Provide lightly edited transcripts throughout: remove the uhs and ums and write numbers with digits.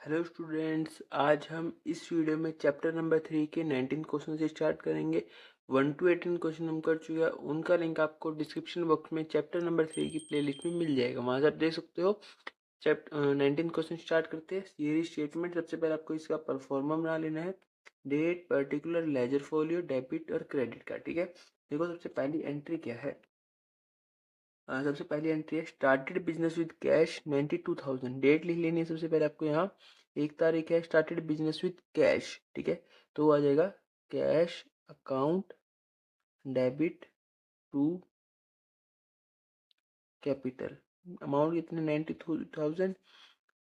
Hello students, आज हम इस वीडियो में चैप्टर नंबर 3 के 19 क्वेश्चन से स्टार्ट करेंगे। 1 to 18 क्वेश्चन हम कर चुके हैं। उनका लिंक आपको डिस्क्रिप्शन बॉक्स में चैप्टर नंबर 3 की प्लेलिस्ट में मिल जाएगा, वहाँ से आप देख सकते हो। चैप्टर 19 क्वेश्चन स्टार्ट करते हैं। सीरीज स्टेटमेंट, सबसे पहले आपको इसका परफॉर्मा बना लेना है। Date, particular, ledger folio, debit और क्रेडिट कार्ड। ठीक है, देखो सबसे पहली एंट्री क्या है। सबसे पहली एंट्री है started business with cash 92,000। Date लिख लेनी है सबसे पहले आपको यहाँ। 1 तारीख है, स्टार्टेड बिजनेस विद कैश। ठीक है, तो आ जाएगा cash account debit to capital. Amount कितने, 92,000,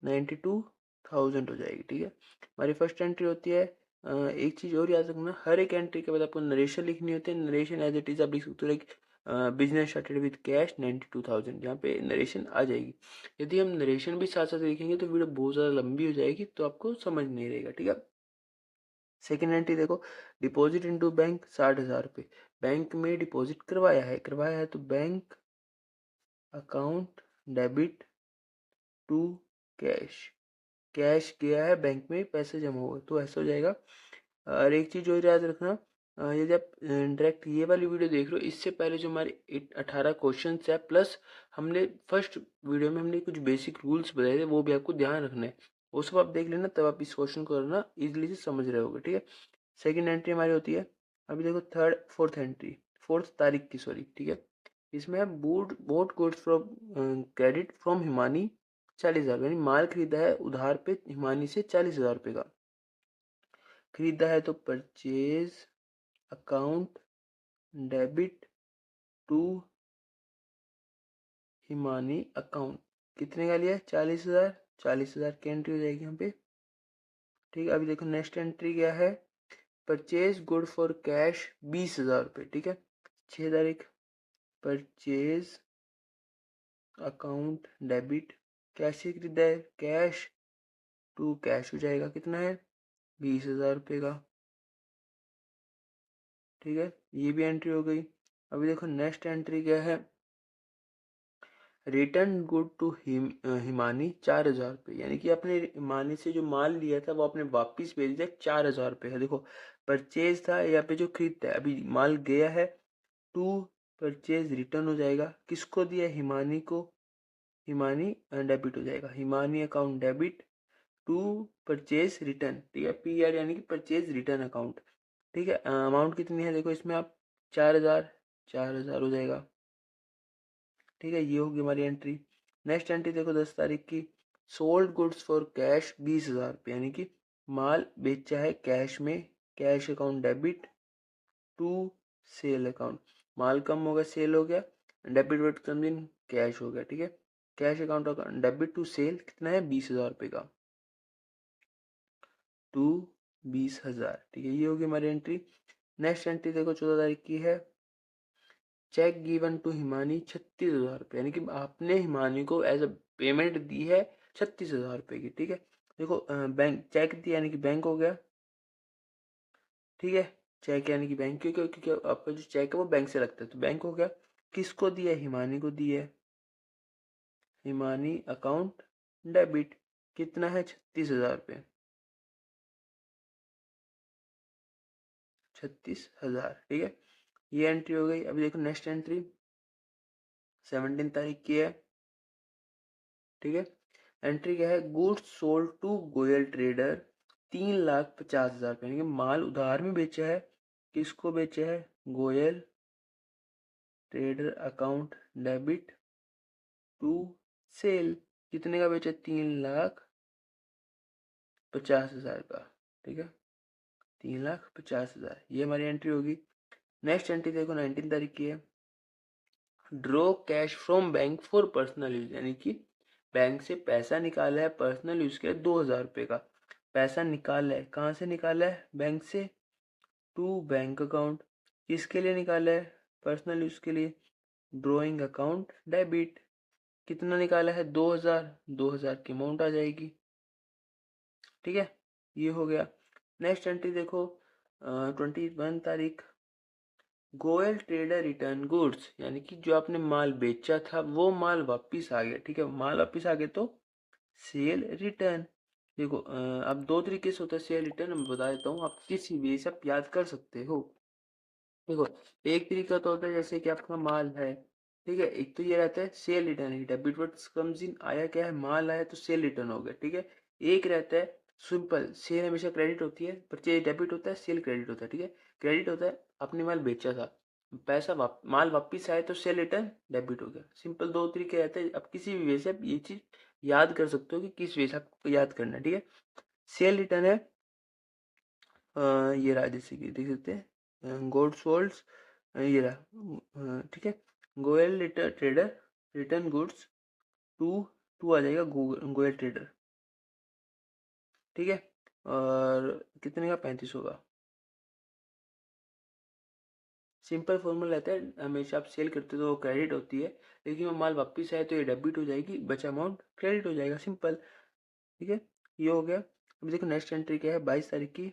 92,000 हो जाएगी। ठीक है, हमारी फर्स्ट एंट्री होती है। एक चीज और याद रखना, हर एक एंट्री के बाद आपको नरेशन लिखनी होती है। नरेशन एज इट इज आप लिख सकते हो, like business started with cash 92,000, यहाँ पे नरेशन आ जाएगी। यदि हम नरेशन भी साथ साथ लिखेंगे तो वीडियो बहुत ज़्यादा लंबी हो जाएगी, तो आपको समझ नहीं रहेगा। ठीक है, सेकेंड एंट्री देखो, डिपॉजिट इनटू बैंक 60,000 रुपये। बैंक में डिपॉजिट करवाया है तो bank account debit to cash. Cash गया है बैंक में, पैसे जमा हुए, तो ऐसा हो जाएगा। और एक चीज और याद रखना, यदि आप डायरेक्ट ये वाली वीडियो देख रहे हो, इससे पहले जो हमारे 18 क्वेश्चन है, प्लस हमने फर्स्ट वीडियो में हमने कुछ बेसिक रूल्स बताए थे, वो भी आपको ध्यान रखना है। वो सब आप देख लेना, तब आप इस क्वेश्चन को करना इजिली से समझ रहे होगे। ठीक है, सेकेंड एंट्री हमारी होती है, अभी देखो फोर्थ एंट्री, 4 तारीख की, सॉरी। ठीक है, इसमें है boat goods from credit from Himani 40,000, यानी माल खरीदा है उधार पे हिमानी से 40,000 रुपये का। खरीदा है तो purchase account debit to Himani account. कितने का लिया है, 40,000। 40,000 की एंट्री हो जाएगी यहाँ पे। ठीक है, अभी देखो नेक्स्ट एंट्री क्या है, परचेज गुड फॉर कैश 20,000 रुपये। ठीक है, 6 तारीख, परचेज अकाउंट डेबिट, कैश से खरीदा है, कैश टू कैश हो जाएगा, कितना है, 20,000 रुपये का। ठीक है, ये भी एंट्री हो गई। अभी देखो नेक्स्ट एंट्री क्या है, रिटर्न गुड टू हिमानी 4,000 रुपये, यानी कि आपने हिमानी से जो माल लिया था वो आपने वापिस भेज दिया 4,000 रुपये का। देखो परचेज था, यहाँ पे जो खरीदता है, अभी माल गया है, टू परचेज रिटर्न हो जाएगा, किसको दिया, हिमानी को, हिमानी डेबिट हो जाएगा, Himani account debit to purchase return. ठीक है, पी आर यानी कि परचेज रिटर्न अकाउंट। ठीक है, अमाउंट कितनी है देखो इसमें आप, 4,000, 4,000 हो जाएगा। ठीक है, ये होगी हमारी एंट्री। नेक्स्ट एंट्री देखो 10 तारीख की, सोल्ड गुड्स फॉर कैश 20,000 रुपये, यानी कि माल बेचा है कैश में, cash account debit to sale account. माल कम हो गया, सेल हो गया, डेबिट वेट कम दिन, कैश हो गया। ठीक है, cash account debit to sale कितना है, 20,000 रुपये का, टू 20,000। ठीक है, ये होगी हमारी एंट्री। नेक्स्ट एंट्री देखो 14 तारीख की है, चेक गिवन टू हिमानी 36,000 रुपये, यानी कि आपने हिमानी को एज अ पेमेंट दी है 36,000 रुपये की। ठीक है, देखो बैंक चेक दिया यानी कि बैंक हो गया। ठीक है, चेक यानी कि बैंक, क्योंकि आपका जो चेक है वो बैंक से लगता है, तो बैंक हो गया। किसको दिया, हिमानी को दिया है, हिमानी अकाउंट डेबिट, कितना है, 36,000 रुपये, 36,000। ठीक है, ये एंट्री हो गई। अभी देखो नेक्स्ट एंट्री 17 तारीख की है। ठीक है, एंट्री क्या है, goods sold to Goyal trader 3,50,000 रुपये, यानी कि माल उधार में बेचा है, किसको बेचा है, Goyal trader account debit to sale, कितने का बेचा, 3,50,000 का। ठीक है, 3,50,000, ये हमारी एंट्री होगी। नेक्स्ट एंट्री देखो 19 तारीख की है, draw cash from bank for personal use, यानी कि बैंक से पैसा निकाला है पर्सनल यूज के 2,000 रुपये का। पैसा निकाला है, कहाँ से निकाला है, बैंक से, टू बैंक अकाउंट, किसके लिए निकाला है, पर्सनल यूज के लिए, ड्रॉइंग अकाउंट डेबिट, कितना निकाला है, 2,000, 2,000 की अमाउंट आ जाएगी। ठीक है, ये हो गया। नेक्स्ट एंट्री देखो 21 तारीख, गोयल ट्रेडर रिटर्न गुड्स, यानी कि जो आपने माल बेचा था वो माल वापिस आ गया। ठीक है, माल वापिस आ गया तो सेल रिटर्न, देखो अब दो तरीके से होता है शेयर रिटर्न, मैं बता देता हूँ, आप किसी भी से आप याद कर सकते हो। देखो एक तरीका तो होता है जैसे कि आपका माल है, ठीक है, एक तो ये रहता है सेल रिटर्न है, डेबिट वर्ड्स कम्स इन, आया क्या है, माल आया तो सेल रिटर्न हो गया, ठीक है। एक रहता है सिंपल, सेल हमेशा क्रेडिट होती है, परचेज डेबिट होता है, सेल क्रेडिट होता है, ठीक है। क्रेडिट होता है आपने माल बेचा था, पैसा माल वापिस आया तो सेल रिटर्न डेबिट हो गया, सिंपल दो तरीके रहते हैं। अब किसी भी वे से आप ये चीज याद कर सकते हो कि किस वे से आपको याद करना है, ठीक है। सेल रिटर्न है ये रहा, जैसे कि देख सकते हैं गोल्ड सोल्ड्स, ये रहा ठीक है। Goyal return trader return goods to, to आ जाएगा गोयल ट्रेडर, ठीक है। और कितने का, 3500 का। सिंपल फॉर्मूला रहता है, हमेशा आप सेल करते हो तो क्रेडिट होती है, लेकिन वो माल वापस आए तो ये डेबिट हो जाएगी, बचा अमाउंट क्रेडिट हो जाएगा, सिंपल, ठीक है। ये हो गया। अब देखो नेक्स्ट एंट्री क्या है, 22 तारीख की,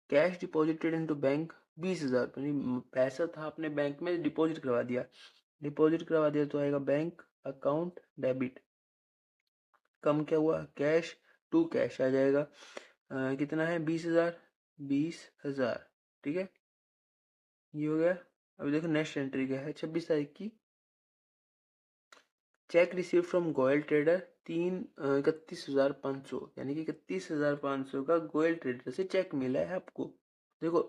कैश डिपॉजिटेड इनटू बैंक 20,000, पैसा था अपने बैंक में डिपॉजिट करवा दिया, डिपॉजिट करवा दिया तो आएगा बैंक अकाउंट डेबिट, कम क्या हुआ, कैश टू कैश आ जाएगा। कितना है, 20,000, 20,000, ठीक है। ये हो गया। अभी देखो नेक्स्ट एंट्री क्या है, 26 तारीख की, check receive from Goyal trader 31,500, यानी कि 31,500 का गोयल ट्रेडर से चेक मिला है आपको। देखो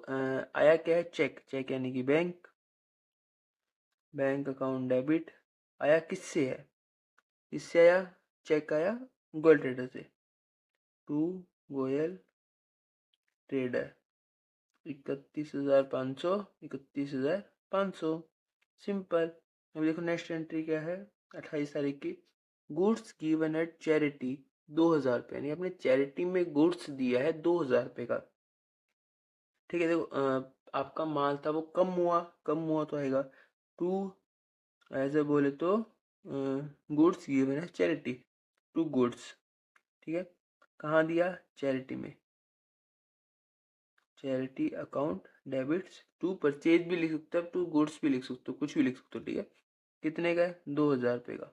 आया क्या है, चेक, चेक यानी कि बैंक, बैंक अकाउंट डेबिट, आया किससे है, किससे आया, चेक आया गोयल ट्रेडर से, टू गोयल ट्रेडर, 31,500, 31,500, सिंपल। अब देखो नेक्स्ट एंट्री क्या है, 28 तारीख की, गुड्स गिवन एट चैरिटी 2,000 रुपये, यानी अपने चैरिटी में गुड्स दिया है 2,000 रुपये का, ठीक है। देखो आपका माल था वो कम हुआ तो आएगा टू, ऐसे बोले तो गुड्स गिवन है चैरिटी टू गुड्स, ठीक है। कहाँ दिया, चैरिटी में, charity account debits to purchase भी लिख सकते हो, टू गुड्स भी लिख सकते हो, कुछ भी लिख सकते हो, ठीक है। कितने का है, 2,000 रुपये का।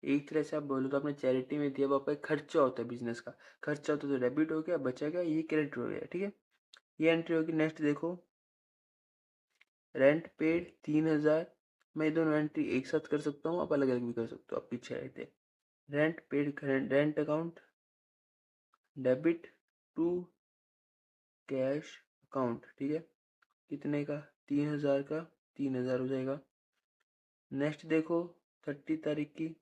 एक तरह से आप बोलो तो आपने चैरिटी में दिया, वो आपका खर्चा होता है, बिजनेस का खर्चा होता है, तो डेबिट हो गया, बचा गया, ये क्रेडिट हो गया, ठीक है। ये एंट्री होगी। नेक्स्ट देखो, रेंट पेड 3,000, मैं दोनों एंट्री एक साथ कर सकता हूँ, आप अलग अलग भी कर सकते हो, आप पीछे रहते। Rent paid, rent account debit to cash account, ठीक है। कितने का, 3,000 का, 3,000 हो जाएगा। नेक्स्ट देखो 30 तारीख की,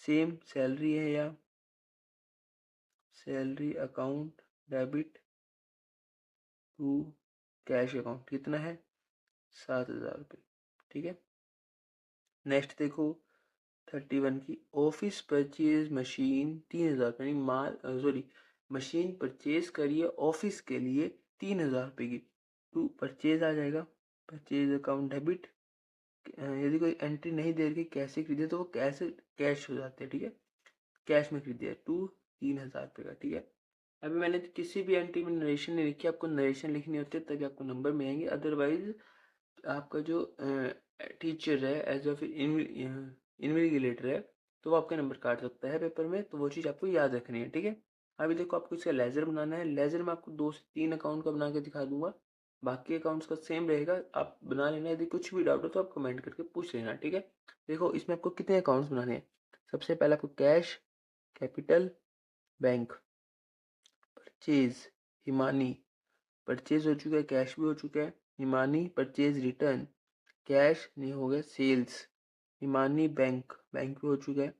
सेम सैलरी है या salary account debit to cash account, कितना है, 7,000 रुपये, ठीक है। नेक्स्ट देखो 31 की, ऑफिस परचेज मशीन 3,000, यानी माल सॉरी मशीन परचेज करिए ऑफिस के लिए 3,000 रुपये की, टू परचेज आ जाएगा, परचेज अकाउंट डेबिट। यदि कोई एंट्री नहीं दे रही कैसे खरीदे तो वो कैसे कैश हो जाते हैं, ठीक है, कैश में खरीदे, टू 3,000 रुपये का, ठीक है। अभी मैंने तो किसी भी एंट्री में नरेशन नहीं लिखी, आपको नरेशन लिखनी होती है तभी आपको नंबर मिलेंगे, अदरवाइज आपका जो टीचर है एज ऑफ इन्विजिलेटर है, तो वो आपके नंबर काट सकता है पेपर में, तो वो चीज़ आपको याद रखनी है, ठीक है। अभी देखो आपको इसका लेजर बनाना है, लेजर में आपको 2 से 3 अकाउंट का बना के दिखा दूंगा, बाकी अकाउंट्स का सेम रहेगा, आप बना लेना, यदि कुछ भी डाउट हो तो आप कमेंट करके पूछ लेना, ठीक है। देखो इसमें आपको कितने अकाउंट्स बनाने हैं, सबसे पहले आपको cash, capital, bank, purchase, Himani, purchase हो चुका है, कैश भी हो चुका है, हिमानी परचेज रिटर्न, कैश नहीं हो गया, सेल्स, हिमानी बैंक, बैंक भी हो चुका है,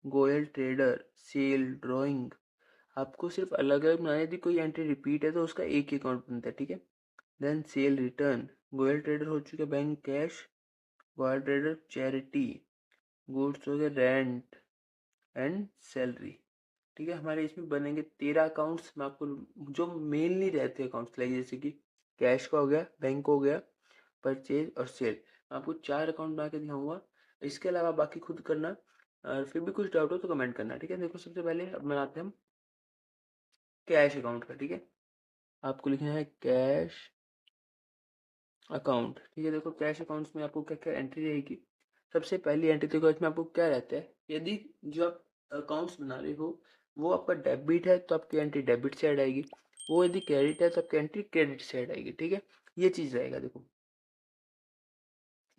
गोयल ट्रेडर, सेल, ड्राइंग। आपको सिर्फ अलग अलग बनाने, यदि कोई एंट्री रिपीट है तो उसका एक ही अकाउंट बनता है, ठीक है। Then sale return, Goyal trader हो चुका है, bank cash, Goyal trader charity, goods हो गया, रेंट एंड सैलरी, ठीक है। हमारे इसमें बनेंगे 13 अकाउंट्स, मैं आपको जो मेनली रहते हैं अकाउंट्स लाइक जैसे कि कैश का हो गया, बैंक हो गया, परचेज और सेल, मैं आपको 4 अकाउंट बना के दिखाऊंगा, इसके अलावा बाकी खुद करना, और फिर भी कुछ डाउट हो तो कमेंट करना, ठीक है। देखो सबसे पहले अब बनाते हैं हम कैश अकाउंट का, ठीक है। आपको लिखना है कैश अकाउंट, ठीक है। देखो कैश अकाउंट्स में आपको क्या क्या एंट्री रहेगी, सबसे पहली एंट्री देखो इसमें आपको क्या रहता है, यदि जो आप अकाउंट्स बना रहे हो वो आपका डेबिट है तो आपकी एंट्री डेबिट साइड आएगी, वो यदि क्रेडिट है तो आपकी एंट्री क्रेडिट साइड आएगी। ठीक है, ये चीज़ रहेगा। देखो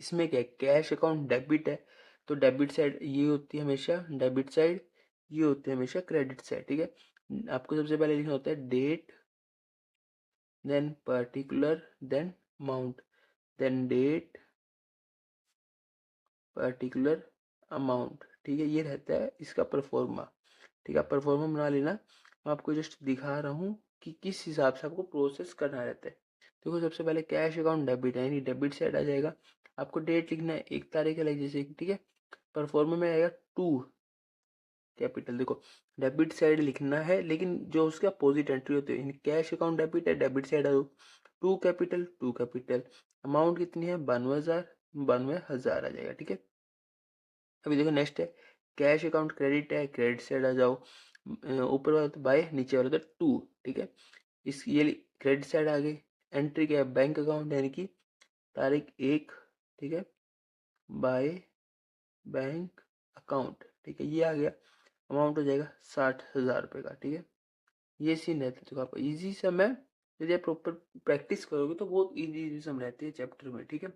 इसमें क्या है, कैश अकाउंट डेबिट है तो डेबिट साइड ये होती है हमेशा डेबिट साइड, ये होती है हमेशा क्रेडिट साइड। ठीक है, आपको सबसे पहले लिखना होता है date, then particular, then amount, then date, particular, amount. ठीक है, ये रहता है इसका परफॉर्मा। ठीक है, आप परफॉर्मा बना लेना, मैं आपको जस्ट दिखा रहा हूँ कि किस हिसाब से आपको प्रोसेस करना रहता है। देखो सबसे पहले कैश अकाउंट डेबिट है यानी डेबिट साइड आ जाएगा, आपको डेट लिखना है 1 तारीख अलग जैसे। ठीक है, परफॉर्मा में आएगा टू कैपिटल। देखो डेबिट साइड लिखना है लेकिन जो उसके अपोजिट एंट्री होती है, कैश अकाउंट डेबिट है डेबिट साइड आ जाओ, टू कैपिटल, अमाउंट कितनी है 92,000, 92,000 आ जाएगा। ठीक है, अभी देखो नेक्स्ट है कैश अकाउंट क्रेडिट है, क्रेडिट साइड आ जाओ, ऊपर वाला तो बाय, नीचे वाला तो टू। ठीक है, इस ये क्रेडिट साइड आ गई। एंट्री क्या है बैंक अकाउंट यानी कि तारीख 1। ठीक है, बाय बैंक अकाउंट। ठीक है, ये आ गया, अमाउंट हो जाएगा 60,000 रुपये का। ठीक है, ये सीन रहता है। देखो आप इजी सम है, यदि आप प्रॉपर प्रैक्टिस करोगे तो बहुत इजी सम रहते हैं चैप्टर में। ठीक है,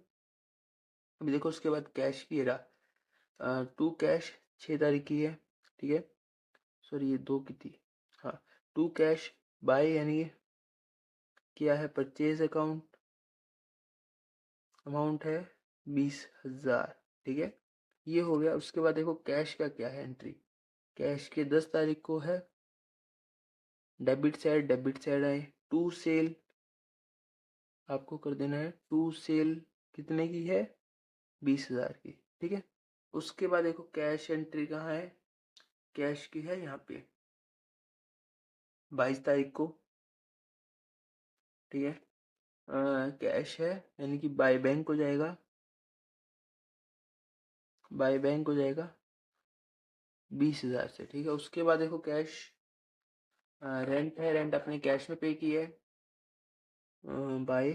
अभी देखो उसके बाद कैश की रहा टू कैश 6 तारीख की है। ठीक है, सॉरी ये 2 की थी। हाँ, टू कैश बाय यानी क्या है परचेज अकाउंट, अमाउंट है 20,000। ठीक है, ये हो गया। उसके बाद देखो कैश का क्या है एंट्री, कैश के 10 तारीख को है, डेबिट साइड आए, टू सेल आपको कर देना है, टू सेल कितने की है 20,000 की। ठीक है, उसके बाद देखो कैश एंट्री कहाँ है, कैश की है यहाँ पे 22 तारीख को। ठीक है, कैश है यानी कि बाय बैंक हो जाएगा, बाय बैंक हो जाएगा 20,000 से। ठीक है, उसके बाद देखो कैश रेंट है, रेंट अपने कैश में पे की है, बाय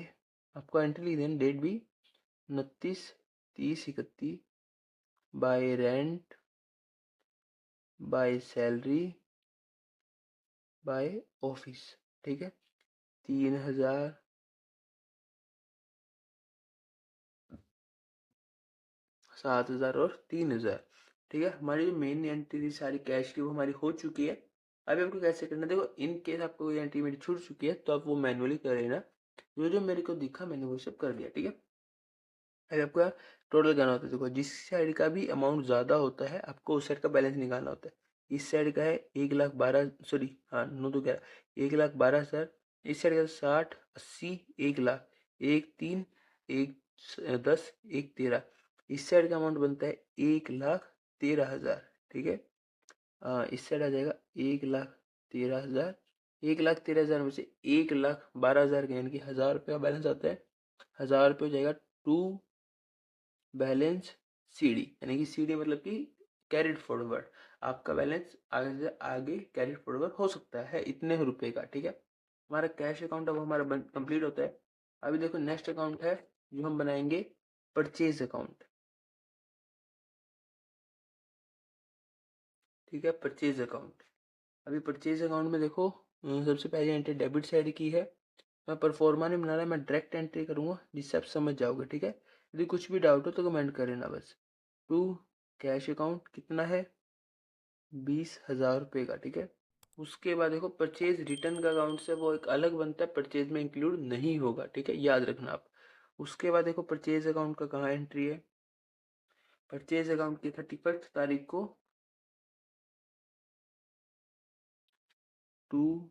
आपको एंट्री लिख देना डेट भी 29, 30, 31, by rent, by salary, by office. ठीक है, 3,000, 7,000 और 3,000। ठीक है, हमारी जो मेन एंट्री थी सारी कैश की वो हमारी हो चुकी है। अभी आपको कैसे करना है, देखो इन केस आपको कोई एंट्री मेरी छूट चुकी है तो आप वो मैनुअली कर लेना, जो जो मेरे को दिखा मैंने वो सब कर दिया। ठीक है, अभी आपका टोटल करना होता है। देखो जिस साइड का भी अमाउंट ज़्यादा होता है आपको उस साइड का बैलेंस निकालना होता है। इस साइड का है 1,12,000, सॉरी हाँ नो तो क्या 1,12,000, इस साइड का 60, 80, 1,00,000, 1,03, 1,10, 1,13, इस साइड का अमाउंट बनता है 1,13,000। ठीक है, इस साइड आ जाएगा 1,13,000, 1,13,000 में से 1,12,000 का यानी कि 1,000 रुपये का बैलेंस आता है, 1,000 रुपये हो जाएगा टू बैलेंस सीडी, यानी कि सीडी मतलब कि कैरिड फॉरवर्ड, आपका बैलेंस आगे से आगे कैरिड फॉरवर्ड हो सकता है इतने रुपए का। ठीक है, हमारा कैश अकाउंट अब हमारा कंप्लीट होता है। अभी देखो नेक्स्ट अकाउंट है जो हम बनाएंगे परचेज अकाउंट। ठीक है, परचेज अकाउंट, अभी परचेज अकाउंट में देखो सबसे पहले एंट्री डेबिट साइड की है, मैं परफॉर्मा नहीं बना रहा, मैं डायरेक्ट एंट्री करूंगा जिससे आप समझ जाओगे। ठीक है, यदि कुछ भी डाउट हो तो कमेंट कर लेना बस। टू कैश अकाउंट कितना है 20,000 रुपये का। ठीक है, उसके बाद देखो परचेज रिटर्न का अकाउंट से वो एक अलग बनता है, परचेज में इंक्लूड नहीं होगा। ठीक है, याद रखना आप। उसके बाद देखो परचेज अकाउंट का कहाँ एंट्री है, परचेज अकाउंट की 31 तारीख को टू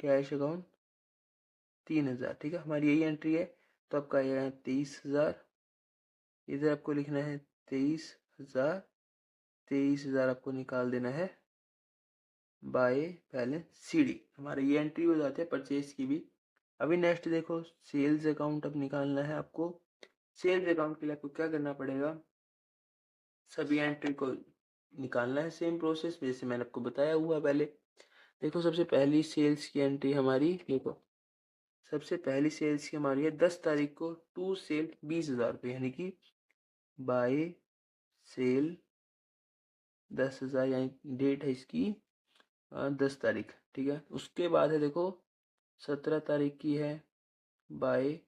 कैश अकाउंट 3,000। ठीक है, हमारी यही एंट्री है तो आपका आएगा 23,000, इधर आपको लिखना है 23,000, 23,000 आपको निकाल देना है बाय बैलेंस सीडी, हमारी ये एंट्री हो जाती है परचेज की भी। अभी नेक्स्ट देखो सेल्स अकाउंट अब निकालना है आपको। सेल्स अकाउंट के लिए आपको क्या करना पड़ेगा, सभी एंट्री को निकालना है, सेम प्रोसेस जैसे मैंने आपको बताया हुआ पहले। देखो सबसे पहली सेल्स की एंट्री हमारी, देखो सबसे पहली सेल्स की हमारी है 10 तारीख को, टू सेल 20,000 रुपये यानी कि बाय सेल 10,000 यानी डेट है इसकी 10 तारीख, ठीक है। उसके बाद है देखो 17 तारीख की है बाय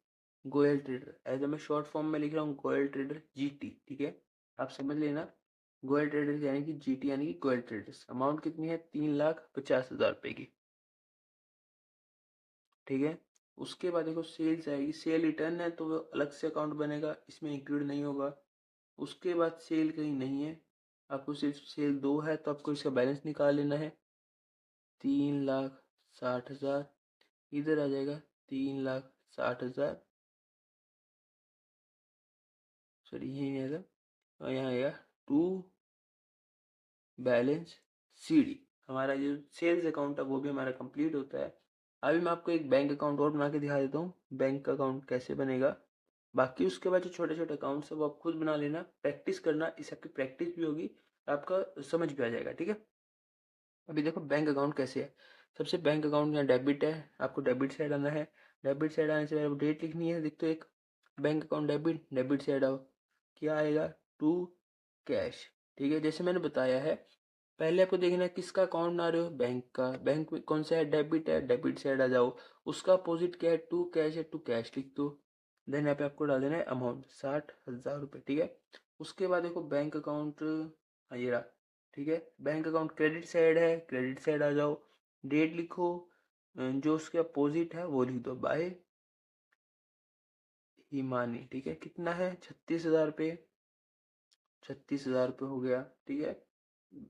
गोयल ट्रेडर, एज मैं शॉर्ट फॉर्म में लिख रहा हूँ गोयल ट्रेडर GT, ठीक है, आप समझ लेना। गोयल ट्रेडर यानी कि GT यानी कि गोयल ट्रेडर्स। अमाउंट कितनी है 3,50,000 रुपए की, ठीक है। उसके बाद देखो सेल्स आएगी, सेल रिटर्न है तो वो अलग से अकाउंट बनेगा, इसमें इंक्लूड नहीं होगा। उसके बाद सेल कहीं नहीं है, आपको सिर्फ सेल 2 है तो आपको इसका बैलेंस निकाल लेना है 3,60,000, इधर आ जाएगा 3,60,000, सॉरी यही आएगा और यहाँ आएगा टू बैलेंस CD। हमारा जो सेल्स अकाउंट है वो भी हमारा कंप्लीट होता है। अभी मैं आपको एक बैंक अकाउंट और बना के दिखा देता हूँ, बैंक अकाउंट कैसे बनेगा। बाकी उसके बाद जो छोटे छोटे अकाउंट्स है वो आप खुद बना लेना, प्रैक्टिस करना, इससे आपकी प्रैक्टिस भी होगी, आपका समझ भी आ जाएगा, ठीक है। अभी देखो बैंक अकाउंट कैसे है। सबसे बैंक अकाउंट यहाँ डेबिट है, आपको डेबिट साइड आना है। डेबिट साइड आने से पहले डेट लिखनी है, देख तो एक bank account debit, debit side आओ, क्या आएगा टू कैश, ठीक है। जैसे मैंने बताया है, पहले आपको देखना है किसका अकाउंट बना रहे हो, बैंक का। बैंक में कौन सा है, डेबिट साइड आ जाओ। उसका अपोजिट क्या है, टू कैश है, टू कैश लिख दो। देन यहाँ पे आपको डाल देना है अमाउंट 60,000 रुपये, ठीक है। उसके बाद देखो बैंक अकाउंट, हाँ ये रहा, ठीक है। बैंक अकाउंट क्रेडिट साइड है, क्रेडिट साइड आ जाओ, डेट लिखो, जो उसके अपोजिट है वो लिख दो, बाय हिमानी, ठीक है। कितना है 36,000 रुपये, 36,000 रुपये हो गया, ठीक है,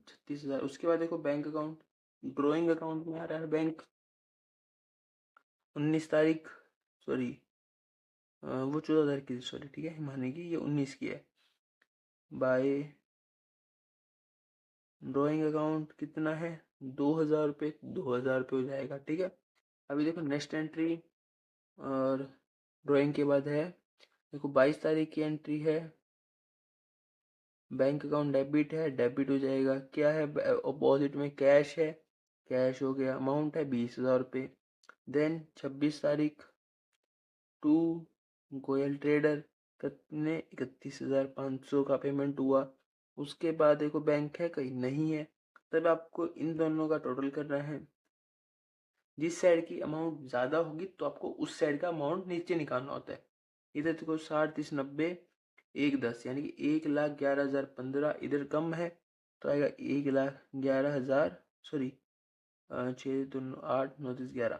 36,000। उसके बाद देखो बैंक अकाउंट, ड्रॉइंग अकाउंट में आ रहा है बैंक 19 तारीख, सॉरी वो 14 तारीख की, सॉरी, ठीक है, हिमानी की ये 19 की है, बाय ड्रॉइंग अकाउंट कितना है 2,000 रुपये, 2,000 रुपये हो जाएगा, ठीक है। अभी देखो नेक्स्ट एंट्री, और ड्राइंग के बाद है देखो 22 तारीख की एंट्री है, बैंक अकाउंट डेबिट है, डेबिट हो जाएगा, क्या है अपोजिट में कैश है, कैश हो गया, अमाउंट है 20,000 रुपये। देन 26 तारीख टू गोयल ट्रेडर, कितने 31,500 का पेमेंट हुआ। उसके बाद देखो बैंक है कहीं नहीं है, तब आपको इन दोनों का टोटल करना है। जिस साइड की अमाउंट ज़्यादा होगी तो आपको उस साइड का अमाउंट नीचे निकालना होता है। इधर देखो 60, 30, 90, 1, 10 यानी कि 1,11,015, इधर कम है तो आएगा 1,11,000, सॉरी 6, 2, 8, 9, 10, 11,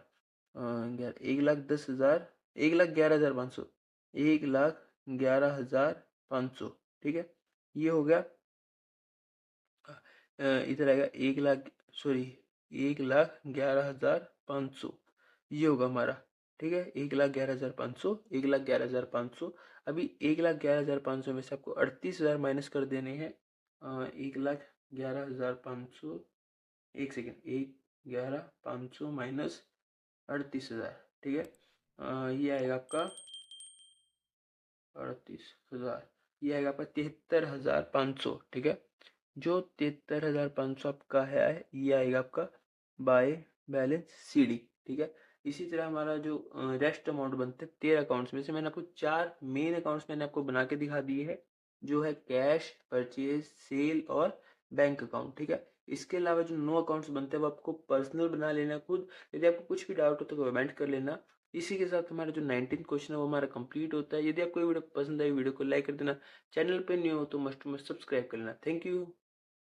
1,10,000, 1,11,500, 1,11,500, ठीक है। ये हो गया, इधर आएगा 1,00,000, सॉरी 1,11,500, ये होगा हमारा, ठीक है, 1,11,500, 1,11,500। अभी 1,11,500 में से आपको 38,000 माइनस कर देने हैं, 1,11,500, एक सेकेंड, 1,11,500 माइनस 38,000, ठीक है, ये आएगा आपका 38,000, ये आएगा आपका 73,500, ठीक है। जो 73,500 आपका है ये आएगा आपका बाय बैलेंस CD, ठीक है। इसी तरह हमारा जो रेस्ट अमाउंट बनते हैं 13 अकाउंट्स में से, मैंने आपको 4 मेन अकाउंट्स मैंने आपको बना के दिखा दिए है, जो है कैश, परचेज, सेल और बैंक अकाउंट, ठीक है। इसके अलावा जो 9 अकाउंट्स बनते हैं वो आपको पर्सनल बना लेना खुद। यदि आपको कुछ भी डाउट हो तो कमेंट कर लेना। इसी के साथ हमारा जो 19 क्वेश्चन है वो हमारा कंप्लीट होता है। यदि आपको ये वीडियो पसंद आई, वीडियो को लाइक कर देना, चैनल पे न्यू हो तो मस्ट सब्सक्राइब कर लेना। Thank you.